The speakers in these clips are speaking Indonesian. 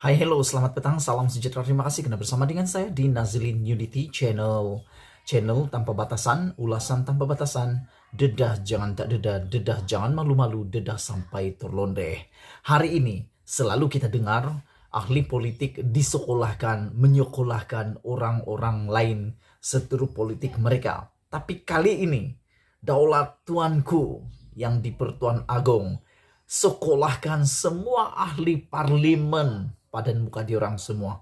Hai, hello, selamat petang, salam sejahtera, terima kasih karena bersama dengan saya di Nazilin Unity Channel. Channel tanpa batasan, ulasan tanpa batasan, dedah jangan tak dedah, dedah jangan malu-malu, dedah sampai terlondeh. Hari ini selalu kita dengar ahli politik disekolahkan, menyekolahkan orang-orang lain seteru politik mereka. Tapi kali ini, daulat tuanku yang di Pertuan Agong, sekolahkan semua ahli parlimen padan muka diorang semua.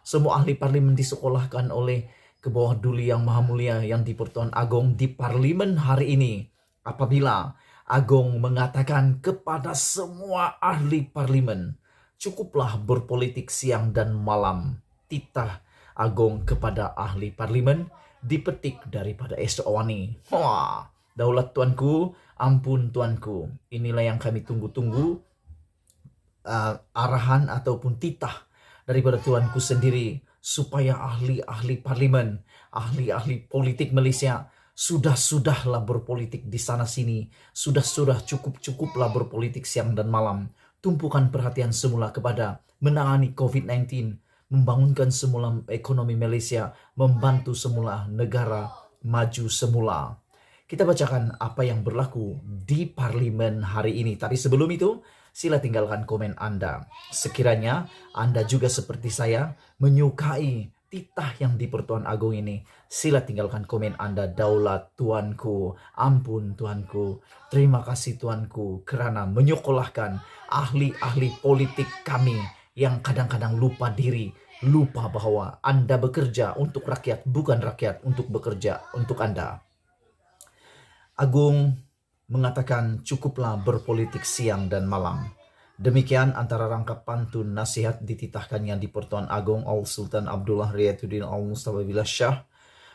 Semua ahli parlimen disekolahkan oleh ke bawah Duli Yang Maha Mulia yang di Pertuan Agong di parlimen hari ini. Apabila Agong mengatakan kepada semua ahli parlimen, cukuplah berpolitik siang dan malam. Titah Agong kepada ahli parlimen dipetik daripada Eswani. Wah, daulat tuanku, ampun tuanku. Inilah yang kami tunggu-tunggu. Arahan ataupun titah daripada tuanku sendiri supaya ahli-ahli parlimen, ahli-ahli politik Malaysia sudahlah berpolitik di sana sini, sudah cukuplah berpolitik siang dan malam. Tumpukan perhatian semula kepada menangani COVID-19, membangunkan semula ekonomi Malaysia, membantu semula negara maju semula. Kita bacakan apa yang berlaku di parlimen hari ini. Tapi sebelum itu, sila tinggalkan komen Anda. Sekiranya Anda juga seperti saya menyukai titah yang di Pertuan Agong ini, sila tinggalkan komen Anda. Daulat tuanku, ampun tuanku, terima kasih tuanku kerana menyekolahkan ahli-ahli politik kami yang kadang-kadang lupa diri, lupa bahwa Anda bekerja untuk rakyat, bukan rakyat untuk bekerja untuk Anda. Agung mengatakan cukuplah berpolitik siang dan malam. Demikian antara rangkap pantun nasihat dititahkannya di Pertuan Agong Al-Sultan Abdullah Riyatuddin Al-Mustafa Billah Shah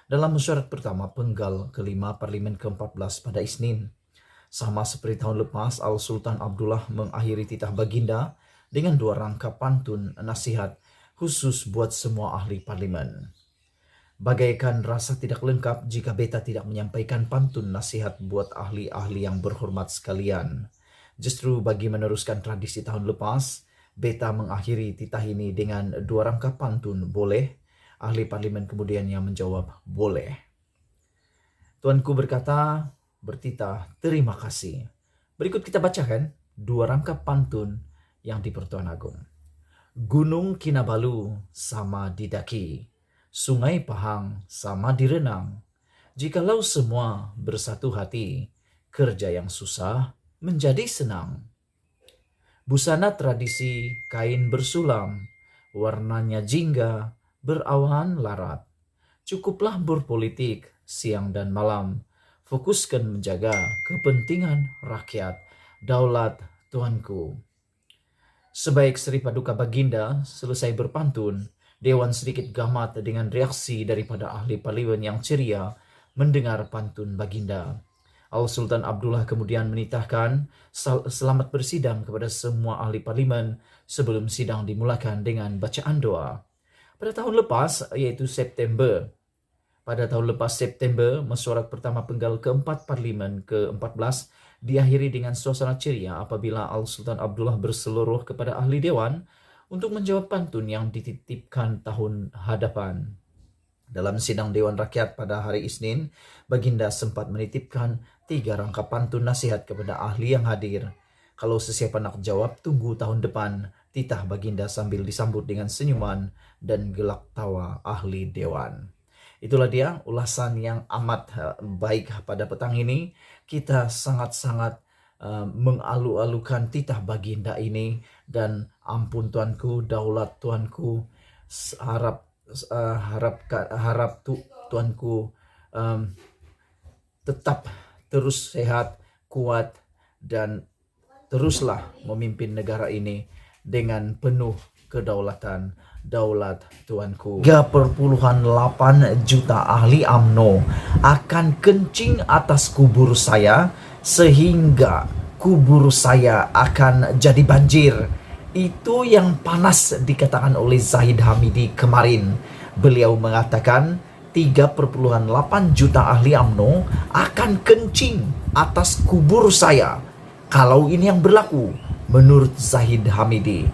dalam mesyuarat pertama penggal kelima Parlimen ke-14 pada Isnin. Sama seperti tahun lepas, Al-Sultan Abdullah mengakhiri titah baginda dengan dua rangkap pantun nasihat khusus buat semua ahli parlimen. Bagaikan rasa tidak lengkap jika beta tidak menyampaikan pantun nasihat buat ahli-ahli yang berhormat sekalian. Justru bagi meneruskan tradisi tahun lepas, beta mengakhiri titah ini dengan dua rangkap pantun, boleh? Ahli parlimen kemudian yang menjawab, boleh. Tuanku berkata, bertitah, terima kasih. Berikut kita bacakan dua rangkap pantun yang di Pertuan Agong. Gunung Kinabalu sama didaki, Sungai Pahang sama direnang. Jikalau semua bersatu hati, kerja yang susah menjadi senang. Busana tradisi kain bersulam, warnanya jingga berawan larat. Cukuplah berpolitik siang dan malam, fokuskan menjaga kepentingan rakyat, daulat tuanku. Sebaik Sri Paduka Baginda selesai berpantun, Dewan sedikit gamat dengan reaksi daripada ahli parlimen yang ceria mendengar pantun baginda. Al-Sultan Abdullah kemudian menitahkan selamat bersidang kepada semua ahli parlimen sebelum sidang dimulakan dengan bacaan doa. Pada tahun lepas, yaitu September, mesyuarat pertama penggal keempat Parlimen ke-14 diakhiri dengan suasana ceria apabila Al-Sultan Abdullah berseluruh kepada ahli dewan untuk menjawab pantun yang dititipkan tahun hadapan. Dalam sidang Dewan Rakyat pada hari Isnin, Baginda sempat menitipkan 3 rangkap pantun nasihat kepada ahli yang hadir. Kalau sesiapa nak jawab, tunggu tahun depan, titah Baginda sambil disambut dengan senyuman dan gelak tawa ahli Dewan. Itulah dia ulasan yang amat baik pada petang ini. Kita sangat-sangat mengalu-alukan titah baginda ini, dan ampun tuanku, daulat tuanku, harap tuanku tetap terus sehat, kuat, dan teruslah memimpin negara ini dengan penuh kedaulatan daulat tuanku. 3,8 juta ahli AMNO akan kencing atas kubur saya sehingga kubur saya akan jadi banjir. Itu yang panas dikatakan oleh Zahid Hamidi kemarin. Beliau mengatakan 3,8 juta ahli AMNO akan kencing atas kubur saya. Kalau ini yang berlaku menurut Zahid Hamidi,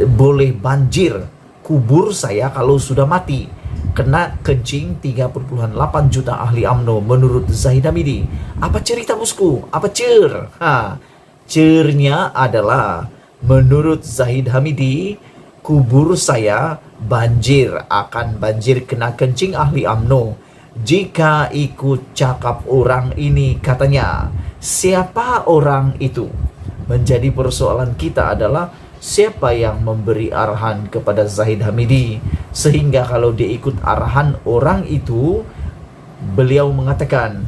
boleh banjir kubur saya kalau sudah mati. Kena kencing 3,8 juta ahli UMNO menurut Zahid Hamidi. Apa cerita bosku? Apa cer? Cernya adalah menurut Zahid Hamidi, kubur saya banjir, akan banjir kena kencing ahli UMNO. Jika ikut cakap orang ini, katanya. Siapa orang itu? Menjadi persoalan kita adalah siapa yang memberi arahan kepada Zahid Hamidi, sehingga kalau dia ikut arahan orang itu, beliau mengatakan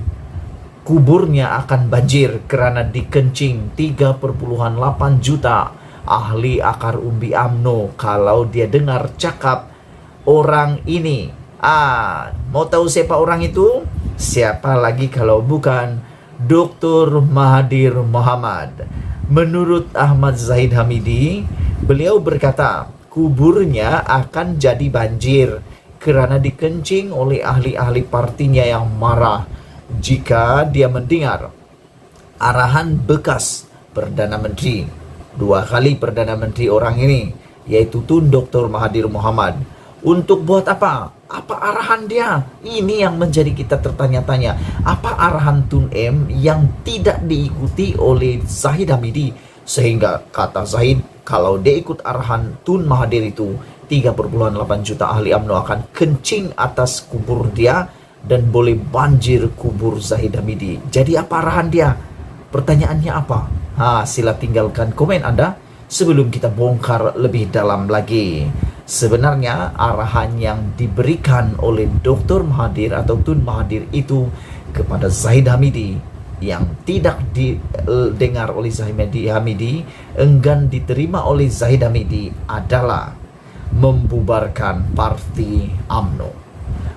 kuburnya akan banjir karena dikencing 3,8 juta ahli akar umbi UMNO. Kalau dia dengar cakap orang ini, mau tahu siapa orang itu? Siapa lagi kalau bukan Dr. Mahathir Mohamad. Menurut Ahmad Zahid Hamidi, beliau berkata kuburnya akan jadi banjir karena dikencing oleh ahli-ahli partinya yang marah jika dia mendengar arahan bekas Perdana Menteri. 2 kali Perdana Menteri orang ini, yaitu Tun Dr. Mahathir Mohamad. Untuk buat apa? Apa arahan dia? Ini yang menjadi kita tertanya-tanya. Apa arahan Tun M yang tidak diikuti oleh Zahid Hamidi? Sehingga kata Zahid, kalau dia ikut arahan Tun Mahathir itu, 3,8 juta ahli UMNO akan kencing atas kubur dia dan boleh banjir kubur Zahid Hamidi. Jadi apa arahan dia? Pertanyaannya apa? Sila tinggalkan komen Anda sebelum kita bongkar lebih dalam lagi. Sebenarnya arahan yang diberikan oleh Dr. Mahathir atau Tun Mahathir itu kepada Zahid Hamidi yang tidak didengar oleh Zahid Hamidi, enggan diterima oleh Zahid Hamidi adalah membubarkan parti UMNO.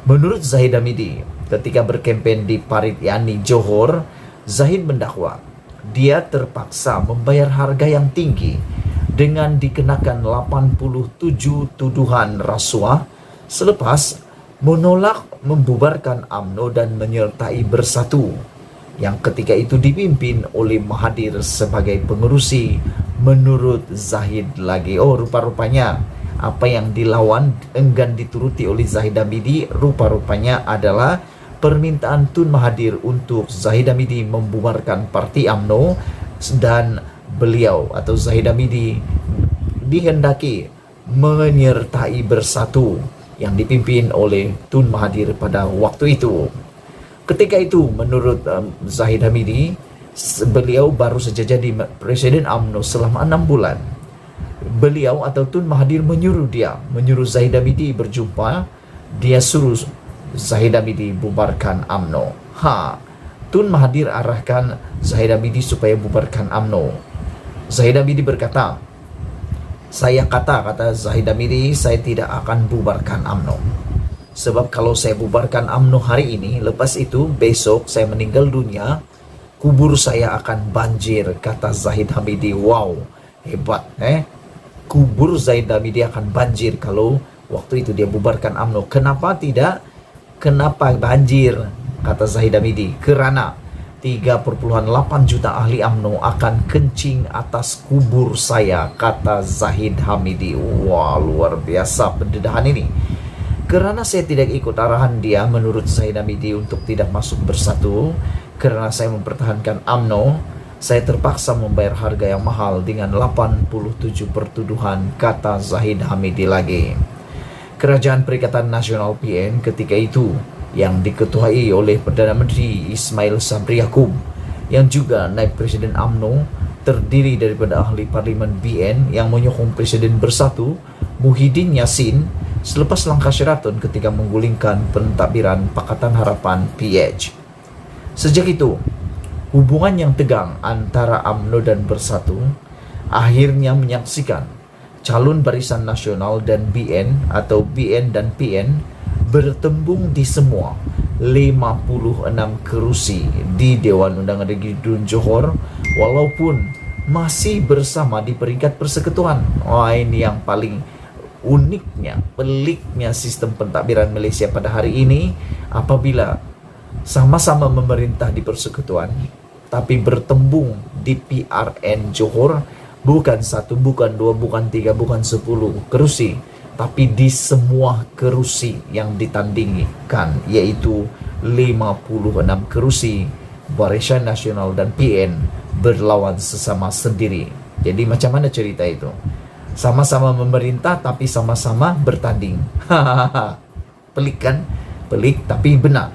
Menurut Zahid Hamidi, ketika berkempen di Parityani Johor, Zahid mendakwa dia terpaksa membayar harga yang tinggi dengan dikenakan 87 tuduhan rasuah selepas menolak membubarkan UMNO dan menyertai Bersatu yang ketika itu dipimpin oleh Mahathir sebagai pengerusi. Menurut Zahid lagi, rupa-rupanya apa yang dilawan enggan dituruti oleh Zahid Hamidi rupa-rupanya adalah permintaan Tun Mahathir untuk Zahid Hamidi membubarkan parti UMNO, dan beliau atau Zahid Hamidi dihendaki menyertai Bersatu yang dipimpin oleh Tun Mahathir pada waktu itu. Ketika itu menurut Zahid Hamidi, beliau baru saja jadi Presiden UMNO selama 6 bulan. Beliau atau Tun Mahathir menyuruh Zahid Hamidi berjumpa. Dia suruh Zahid Hamidi bubarkan UMNO. Tun Mahathir arahkan Zahid Hamidi supaya bubarkan UMNO. Zahid Hamidi berkata, kata Zahid Hamidi, saya tidak akan bubarkan UMNO. Sebab kalau saya bubarkan UMNO hari ini, lepas itu besok saya meninggal dunia, kubur saya akan banjir, kata Zahid Hamidi. Wow, hebat. Kubur Zahid Hamidi akan banjir kalau waktu itu dia bubarkan UMNO. Kenapa tidak? Kenapa banjir? Kata Zahid Hamidi, karena 3,8 juta ahli UMNO akan kencing atas kubur saya, kata Zahid Hamidi. Wah, luar biasa pendedahan ini. Karena saya tidak ikut arahan dia, menurut Zahid Hamidi, untuk tidak masuk Bersatu, karena saya mempertahankan UMNO, saya terpaksa membayar harga yang mahal dengan 87 pertuduhan, kata Zahid Hamidi lagi. Kerajaan Perikatan Nasional PN ketika itu yang diketuai oleh Perdana Menteri Ismail Sabri Yaakob yang juga naib Presiden UMNO, terdiri daripada ahli Parlimen BN yang menyokong Presiden Bersatu Muhyiddin Yassin selepas langkah Sheraton ketika menggulingkan pentadbiran Pakatan Harapan PH. Sejak itu, hubungan yang tegang antara UMNO dan Bersatu akhirnya menyaksikan calon Barisan Nasional dan BN atau BN dan PN bertembung di semua 56 kerusi di Dewan Undangan Negeri Dun Johor, walaupun masih bersama di peringkat persekutuan. Ini yang paling uniknya, peliknya sistem pentadbiran Malaysia pada hari ini, apabila sama-sama memerintah di persekutuan tapi bertembung di PRN Johor, Bukan satu, bukan dua, bukan tiga, bukan 10 kerusi, tapi di semua kerusi yang ditandingkan, yaitu 56 kerusi, Barisan Nasional dan PN berlawan sesama sendiri. Jadi macam mana cerita itu? Sama-sama memerintah tapi sama-sama bertanding. Pelik kan? Pelik tapi benar.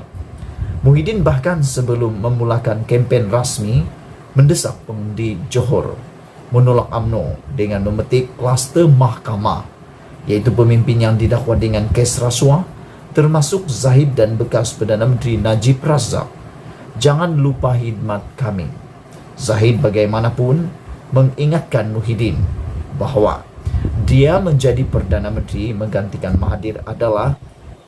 Muhyiddin bahkan sebelum memulakan kempen rasmi mendesak pengundi Johor menolak UMNO dengan memetik kluster mahkamah, yaitu pemimpin yang didakwa dengan kes rasuah, termasuk Zahid dan bekas Perdana Menteri Najib Razak. Jangan lupa khidmat kami. Zahid bagaimanapun mengingatkan Muhyiddin bahwa dia menjadi Perdana Menteri menggantikan Mahathir adalah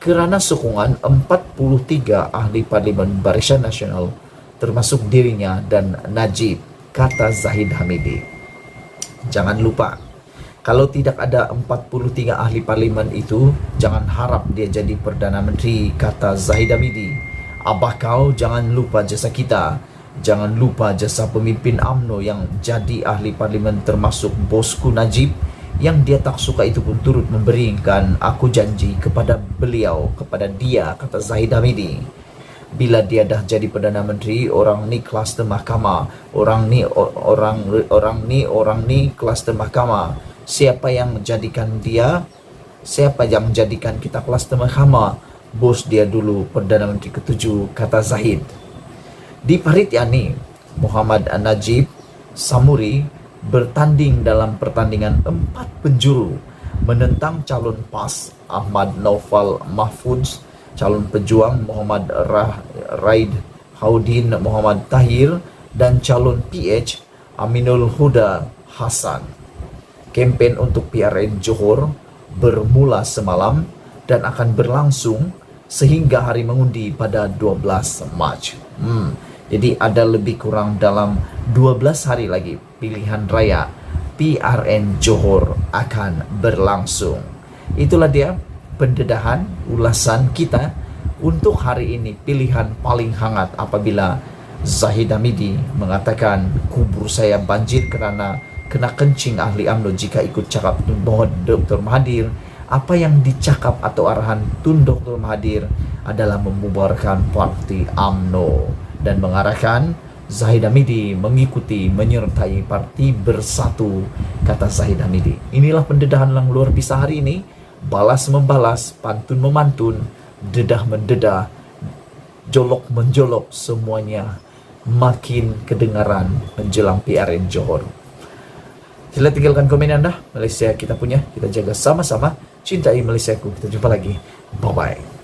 kerana sokongan 43 ahli Parlimen Barisan Nasional, termasuk dirinya dan Najib, kata Zahid Hamidi. Jangan lupa, kalau tidak ada 43 ahli parlimen itu, jangan harap dia jadi Perdana Menteri, kata Zahid Hamidi. Abah kau jangan lupa jasa kita. Jangan lupa jasa pemimpin UMNO yang jadi ahli parlimen, termasuk bosku Najib, yang dia tak suka itu pun turut memberikan aku janji kepada beliau, kepada dia, kata Zahid Hamidi. Bila dia dah jadi Perdana Menteri, orang ni kluster mahkamah, orang ni kluster mahkamah. Siapa yang menjadikan dia? Siapa yang menjadikan kita kluster mahkamah? Bos dia dulu Perdana Menteri ke-7, kata Zahid. Di Paritiani, Muhammad Najib Samuri bertanding dalam pertandingan 4 penjuru menentang calon PAS Ahmad Naufal Mahfudz, calon pejuang Muhammad Raid Haudin Muhammad Tahir, dan calon PH Aminul Huda Hasan. Kempen untuk PRN Johor bermula semalam dan akan berlangsung sehingga hari mengundi pada 12 Mac. Jadi ada lebih kurang dalam 12 hari lagi pilihan raya PRN Johor akan berlangsung. Itulah dia pendedahan ulasan kita untuk hari ini, pilihan paling hangat apabila Zahid Hamidi mengatakan kubur saya banjir kerana kena kencing ahli UMNO jika ikut cakap Tun Dr. Mahathir. Apa yang dicakap atau arahan Tun Dr. Mahathir adalah membubarkan parti UMNO dan mengarahkan Zahid Hamidi mengikuti menyertai parti Bersatu, kata Zahid Hamidi. Inilah pendedahan yang luar biasa hari ini. Balas membalas, pantun memantun, dedah mendedah, jolok menjolok, semuanya makin kedengaran menjelang PRN Johor. Sila tinggalkan komen anda. Malaysia kita punya, kita jaga sama-sama. Cintai Malaysiaku. Kita jumpa lagi. Bye-bye.